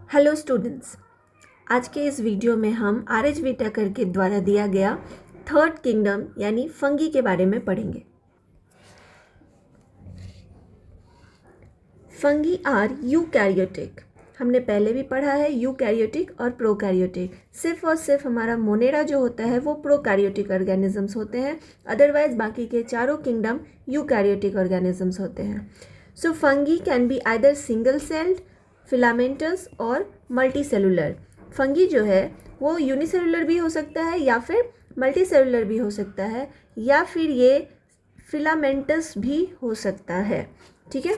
Hello students, आज के इस वीडियो में हम आर.एच. व्हिटेकर के द्वारा दिया गया थर्ड किंगडम यानी फंगी के बारे में पढ़ेंगे। Fungi are eukaryotic. हमने पहले भी पढ़ा है यूकैरियोटिक और प्रोकैरियोटिक। सिर्फ और सिर्फ हमारा मोनेरा जो होता है वो प्रोकैरियोटिक ऑर्गेनिजम्स होते हैं, अदरवाइज बाकी के चारों किंगडम यूकैरियोटिक ऑर्गेनिजम्स होते हैं। So fungi can be either single celled, filamentous और मल्टी सेलुलर। फंगी जो है वो यूनिसेलुलर भी हो सकता है या फिर मल्टी सेलुलर भी हो सकता है या फिर ये फिलामेंटस भी हो सकता है। ठीक है,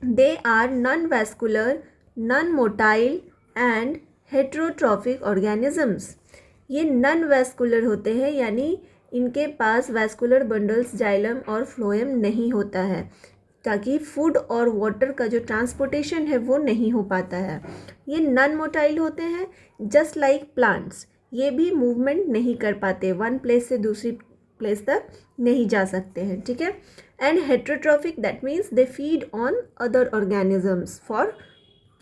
they are non vascular, non motile and heterotrophic organisms. ये नॉन वैस्कुलर होते हैं यानी इनके पास वैस्कुलर बंडल्स जाइलम और फ्लोएम नहीं होता है, ताकि फूड और वाटर का जो ट्रांसपोर्टेशन है वो नहीं हो पाता है। ये नॉन मोटाइल होते हैं, जस्ट लाइक प्लांट्स। ये भी मूवमेंट नहीं कर पाते, वन प्लेस से दूसरी प्लेस तक नहीं जा सकते हैं। ठीक है, and heterotrophic that means they feed on other organisms for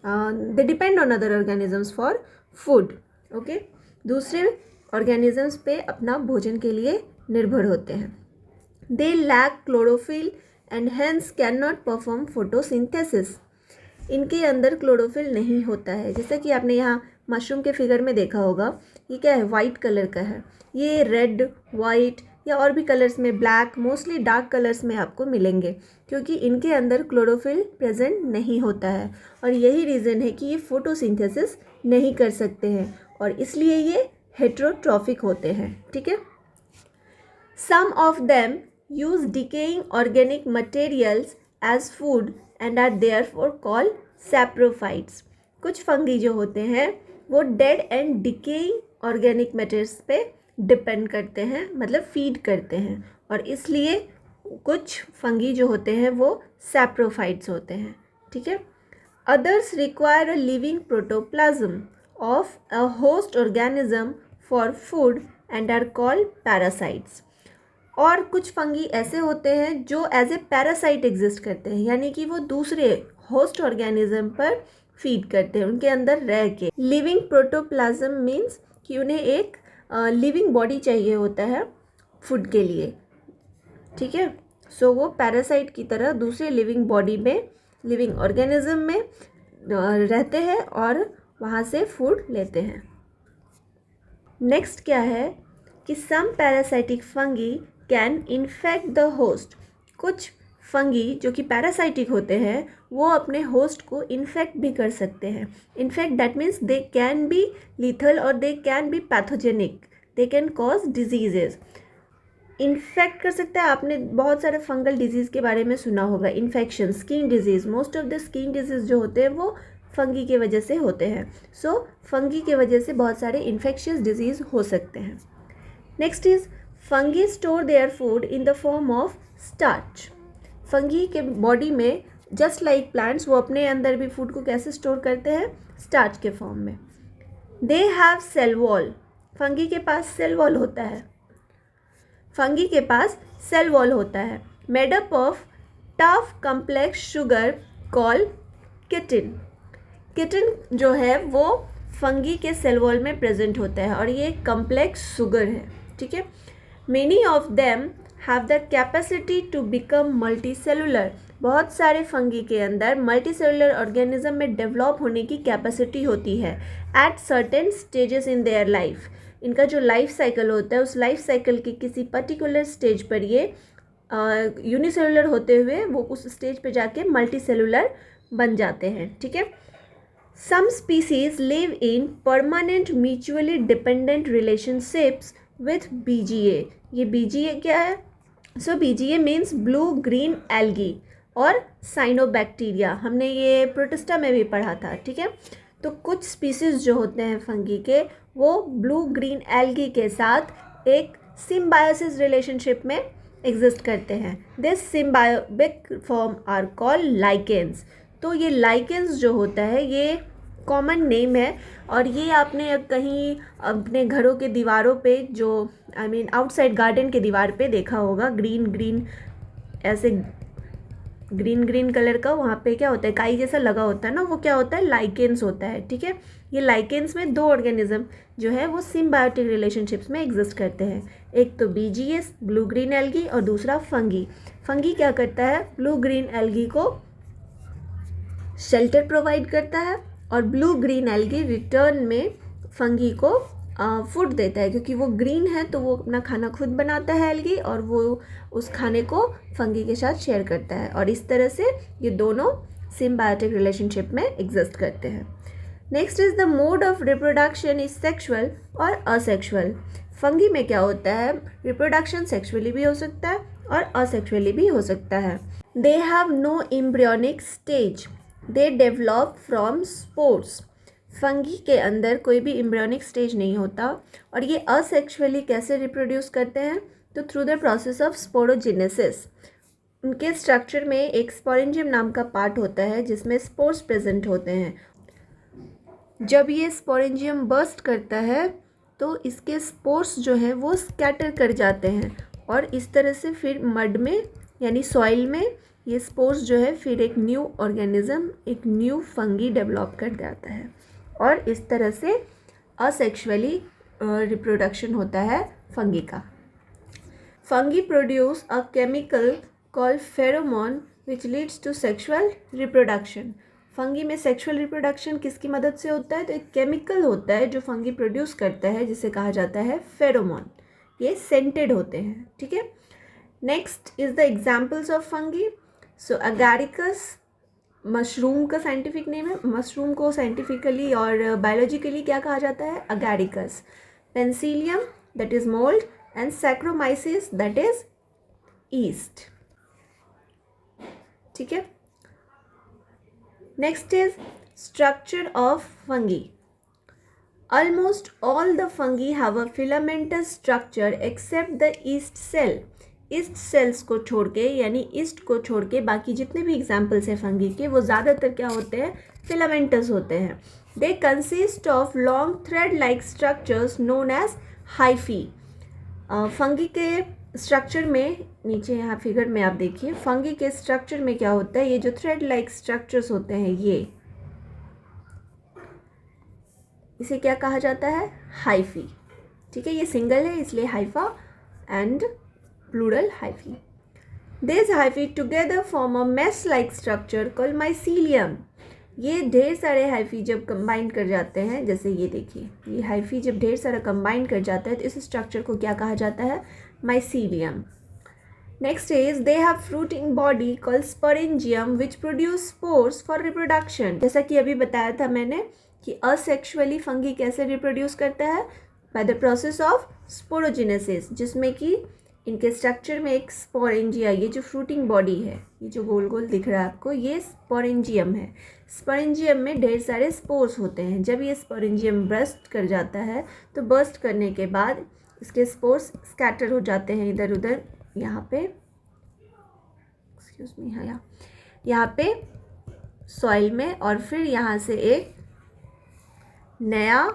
they depend on other organisms for food. Okay, दूसरे ऑर्गेनिजम्स पे अपना भोजन के लिए निर्भर होते हैं। They lack chlorophyll and hence can not perform photosynthesis. इनके अंदर क्लोरोफिल नहीं होता है, जैसा कि आपने यहाँ मशरूम के फिगर में देखा होगा। ये क्या है, वाइट कलर का है। ये रेड, वाइट या और भी कलर्स में, ब्लैक, मोस्टली डार्क कलर्स में आपको मिलेंगे, क्योंकि इनके अंदर क्लोरोफिल प्रेजेंट नहीं होता है और यही रीज़न है कि ये फोटोसिंथेसिस नहीं कर सकते हैं और इसलिए ये हेट्रोट्रॉफिक होते हैं। ठीक है, some of them use decaying organic materials as food and are therefore called saprophytes। कुछ फंगी जो होते हैं वो dead and decaying organic materials पे डिपेंड करते हैं, मतलब फीड करते हैं, और इसलिए कुछ फंगी जो होते हैं वो सैप्रोफाइट्स होते हैं। ठीक है, others require a living protoplasm of a host organism for food and are called parasites. और कुछ फंगी ऐसे होते हैं जो एज ए पैरासाइट एग्जिस्ट करते हैं, यानी कि वो दूसरे होस्ट ऑर्गेनिज्म पर फीड करते हैं, उनके अंदर रह के। लिविंग प्रोटोप्लाज्म मीन्स कि उन्हें एक लिविंग बॉडी चाहिए होता है फूड के लिए। ठीक है, सो वो पैरासाइट की तरह दूसरे लिविंग बॉडी में, लिविंग ऑर्गेनिज्म में रहते हैं और वहाँ से फूड लेते हैं। नेक्स्ट क्या है कि some parasitic fungi can infect the host. कुछ फंगी जो कि पैरासाइटिक होते हैं वो अपने होस्ट को इन्फेक्ट भी कर सकते हैं। Infect that means they can be lethal और they can be pathogenic, they can cause diseases. Infect कर सकता है, आपने बहुत सारे फंगल डिजीज़ के बारे में सुना होगा। Infection, skin disease, most of the skin disease जो होते हैं वो फंगी की वजह से होते हैं। सो फंगी की वजह से बहुत सारे इन्फेक्शियस डिजीज़ हो सकते हैं। Next is fungi store their food in the form of starch. Fungi के बॉडी में जस्ट लाइक प्लांट्स वो अपने अंदर भी फूड को कैसे स्टोर करते हैं, स्टार्च के फॉर्म में। They have cell wall. Fungi के पास सेल वॉल होता है, फंगी के पास सेल वॉल होता है, made up of tough complex sugar call chitin. Chitin जो है वो फंगी के सेल वॉल में प्रेजेंट होता है और ये कम्प्लेक्स शुगर है। ठीक है, many of them have the capacity to become multi cellular. बहुत सारे फंगी के अंदर मल्टी सेलुलर ऑर्गेनिज्म में डेवलप होने की कैपेसिटी होती है at certain stages in their life. इनका जो लाइफ साइकिल होता है उस लाइफ साइकिल के किसी पर्टिकुलर स्टेज पर ये यूनिसेलुलर होते हुए वो उस स्टेज पे जाके मल्टी सेलुलर बन जाते हैं। ठीक है, some species live in permanent mutually dependent relationships with BGA। ये BGA क्या है? So BGA means blue green algae और साइनोबैक्टीरिया। हमने ये प्रोटिस्टा में भी पढ़ा था। ठीक है, तो कुछ स्पीसीज जो होते हैं फंगी के वो ब्लू ग्रीन एल्गी के साथ एक सिम्बायोसिस रिलेशनशिप में एग्जिस्ट करते हैं। This symbiotic form are called lichens. तो ये लाइकेंस जो होता है ये कॉमन नेम है और ये आपने कहीं अपने घरों के दीवारों पे जो आउटसाइड गार्डन के दीवार पे देखा होगा, ग्रीन ग्रीन ऐसे ग्रीन ग्रीन कलर का वहाँ पे क्या होता है, काई जैसा लगा होता है ना, वो क्या होता है, लाइकेंस होता है। ठीक है, ये लाइकेंस में दो ऑर्गेनिज्म जो है वो सिम्बायोटिक रिलेशनशिप्स में एग्जिस्ट करते हैं। एक तो BGS ब्लू ग्रीन एल्गी और दूसरा फंगी। फंगी क्या करता है, ब्लू ग्रीन एल्गी को शेल्टर प्रोवाइड करता है और ब्लू ग्रीन एल्गी रिटर्न में फंगी को फूड देता है, क्योंकि वो ग्रीन है तो वो अपना खाना खुद बनाता है एल्गी, और वो उस खाने को फंगी के साथ शेयर करता है, और इस तरह से ये दोनों सिम्बायोटिक रिलेशनशिप में एग्जिस्ट करते हैं। Next is the mode of reproduction is sexual और असेक्सुअल। फंगी में क्या होता है, रिप्रोडक्शन सेक्सुअली भी हो सकता है और असेक्सुअली भी हो सकता है। They have no embryonic stage, they develop from spores. Fungi के अंदर कोई भी एम्ब्रियोनिक स्टेज नहीं होता, और ये असेक्सुअली कैसे रिप्रोड्यूस करते हैं, तो through the process of sporogenesis. उनके स्ट्रक्चर में एक स्पोरेंजियम नाम का पार्ट होता है जिसमें स्पोर्स प्रेजेंट होते हैं। जब ये स्पोरेंजियम बर्स्ट करता है तो इसके स्पोर्स जो है वो स्कैटर कर जाते हैं, और इस तरह से फिर मड में यानी सॉइल में ये स्पोर्स जो है फिर एक न्यू ऑर्गेनिज्म, एक न्यू फंगी डेवलप कर जाता है, और इस तरह से असेक्सुअली रिप्रोडक्शन होता है फंगी का। Fungi produce a chemical called pheromone which leads to sexual reproduction. Fungi में सेक्सुअल रिप्रोडक्शन किसकी मदद से होता है, तो एक केमिकल होता है जो फंगी प्रोड्यूस करता है जिसे कहा जाता है फेरोमोन। ये सेंटेड होते हैं। ठीक है, next is the examples of fungi. So agaricus mushroom का साइंटिफिक नेम है, मशरूम को साइंटिफिकली और बायोलॉजिकली क्या कहा जाता है, agaricus. Penicillium that is mould, and saccharomyces that is yeast. ठीक है, next is structure of fungi. Almost all the fungi have a filamentous structure except the yeast cell. Yeast cells को छोड़ के यानी ईस्ट को छोड़ के बाकी जितने भी एग्जाम्पल्स हैं फंगी के वो ज़्यादातर क्या होते हैं, फिलामेंटस होते हैं। They consist of long thread like structures known as hyphae. Fungi के स्ट्रक्चर में, नीचे यहाँ फिगर में आप देखिए, फंगी के स्ट्रक्चर में क्या होता है, ये जो थ्रेड लाइक स्ट्रक्चर्स होते हैं ये, इसे क्या कहा जाता है, हाइफी। ठीक है, ये सिंगल है इसलिए Haifa and plural hyphae. These hyphae together form a mesh-like structure called mycelium. ये ढेर सारे हाइफी जब कंबाइन कर जाते हैं, जैसे ये देखिए, ये हाइफी जब ढेर सारा कंबाइन कर जाता है तो इस स्ट्रक्चर को क्या कहा जाता है, mycelium. Next is they have fruiting body called sporangium which produce spores for reproduction. जैसा कि अभी बताया था मैंने कि असेक्सुअली फंगी कैसे रिप्रोड्यूस करता है, by the process of sporogenesis, जिसमें कि इनके स्ट्रक्चर में एक स्पोरेंजिया, ये जो फ्रूटिंग बॉडी है, ये जो गोल गोल दिख रहा है आपको, ये स्पोरेंजियम है। स्पोरेंजियम में ढेर सारे स्पोर्स होते हैं। जब ये स्पोरेंजियम बर्स्ट कर जाता है तो बर्स्ट करने के बाद इसके स्पोर्स स्कैटर हो जाते हैं इधर उधर, यहाँ पे एक्सक्यूज मी, हाँ यहाँ पे सॉइल में, और फिर यहाँ से एक नया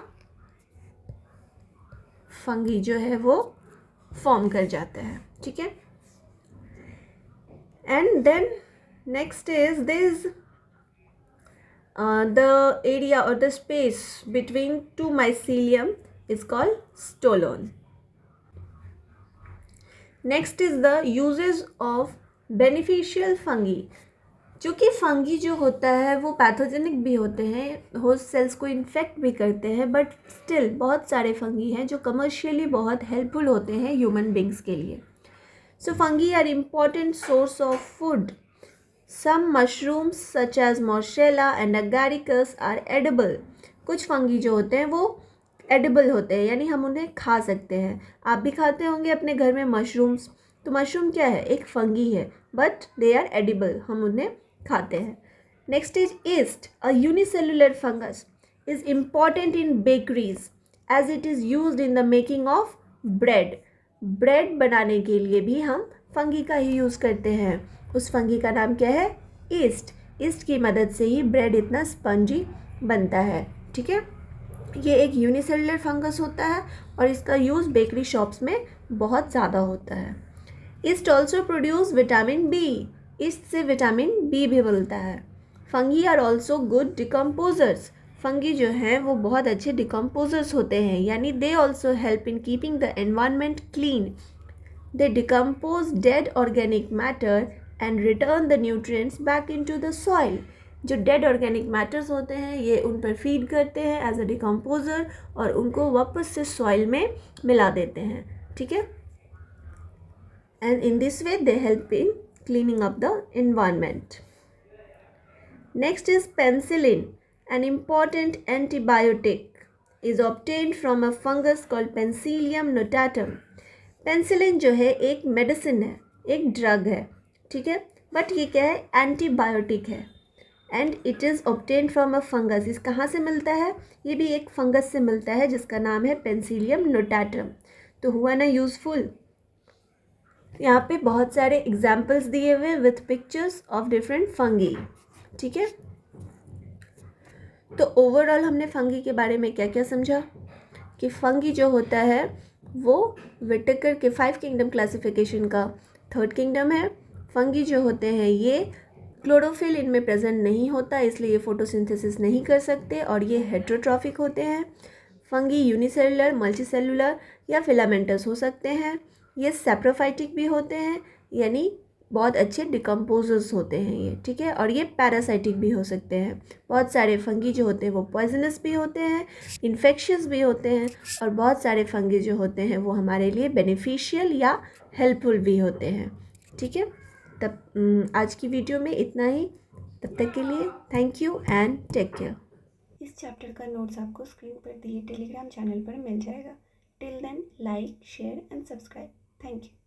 फंगी जो है वो फॉर्म कर जाता है। ठीक है, and then next is this the area और the space between two mycelium is called stolon. Next is the uses of beneficial fungi. क्योंकि फंगी जो होता है वो पैथोजेनिक भी होते हैं, होस्ट सेल्स को इन्फेक्ट भी करते हैं, बट स्टिल बहुत सारे फंगी हैं जो कमर्शियली बहुत हेल्पफुल होते हैं ह्यूमन बींग्स के लिए। So fungi are important source of food. Some mushrooms such as morchella and agaricus are edible. कुछ फंगी जो होते हैं वो एडिबल होते हैं, यानी हम उन्हें खा सकते हैं। आप भी खाते होंगे अपने घर में मशरूम्स, तो मशरूम क्या है, एक फंगी है, बट दे आर एडिबल, हम उन्हें खाते हैं। Next is yeast, a unicellular fungus is important in bakeries as it is used in the making of bread. Bread बनाने के लिए भी हम फंगी का ही यूज़ करते हैं। उस फंगी का नाम क्या है, ईस्ट। ईस्ट की मदद से ही ब्रेड इतना स्पंजी बनता है। ठीक है, ये एक यूनिसेलुलर फंगस होता है और इसका यूज़ बेकरी शॉप्स में बहुत ज़्यादा होता है। Yeast also produce vitamin B. इससे विटामिन बी भी मिलता है। Fungi are also good decomposers, fungi जो हैं वो बहुत अच्छे डिकम्पोजर्स होते हैं, यानी they also help in keeping the environment clean. They decompose dead organic matter and return the nutrients back into the soil. जो डेड ऑर्गेनिक मैटर्स होते हैं ये उन पर फीड करते हैं एज अ डिकम्पोजर और उनको वापस से सॉइल में मिला देते हैं, ठीक है। And in this way they help in cleaning up the environment. Next is penicillin, an important antibiotic is obtained from a fungus called Penicillium notatum. Penicillin जो है एक मेडिसिन है, एक ड्रग है, ठीक है, बट ये क्या है, एंटीबायोटिक है and it is obtained from a fungus. इस कहाँ से मिलता है, ये भी एक फंगस से मिलता है जिसका नाम है पेंसिलियम नोटाटम। तो हुआ ना यूज़फुल। यहाँ पे बहुत सारे एग्जाम्पल्स दिए हुए with pictures of different fungi, ठीक है। तो ओवरऑल हमने फंगी के बारे में क्या क्या समझा कि फंगी जो होता है वो विटेकर के 5 किंगडम क्लासिफिकेशन का 3rd किंगडम है। फंगी जो होते हैं ये क्लोरोफिल इनमें प्रेजेंट नहीं होता, इसलिए ये फोटोसिंथेसिस नहीं कर सकते और ये हेट्रोट्रॉफिक होते हैं। फंगी यूनिसेलुलर, मल्टीसेलुलर या फिलामेंटस हो सकते हैं। ये सैप्रोफाइटिक भी होते हैं, यानी बहुत अच्छे डिकम्पोजर्स होते हैं ये, ठीक है। और ये पैरासाइटिक भी हो सकते हैं। बहुत सारे फंगी जो होते हैं वो पॉइजनस भी होते हैं, इन्फेक्शियस भी होते हैं, और बहुत सारे फंगी जो होते हैं वो हमारे लिए बेनिफिशियल या हेल्पफुल भी होते हैं, ठीक है। तब आज की वीडियो में इतना ही। तब तक के लिए thank you and take care. इस चैप्टर का नोट्स आपको स्क्रीन पर दिए टेलीग्राम चैनल पर मिल जाएगा। Till then like, share and subscribe. Thank you.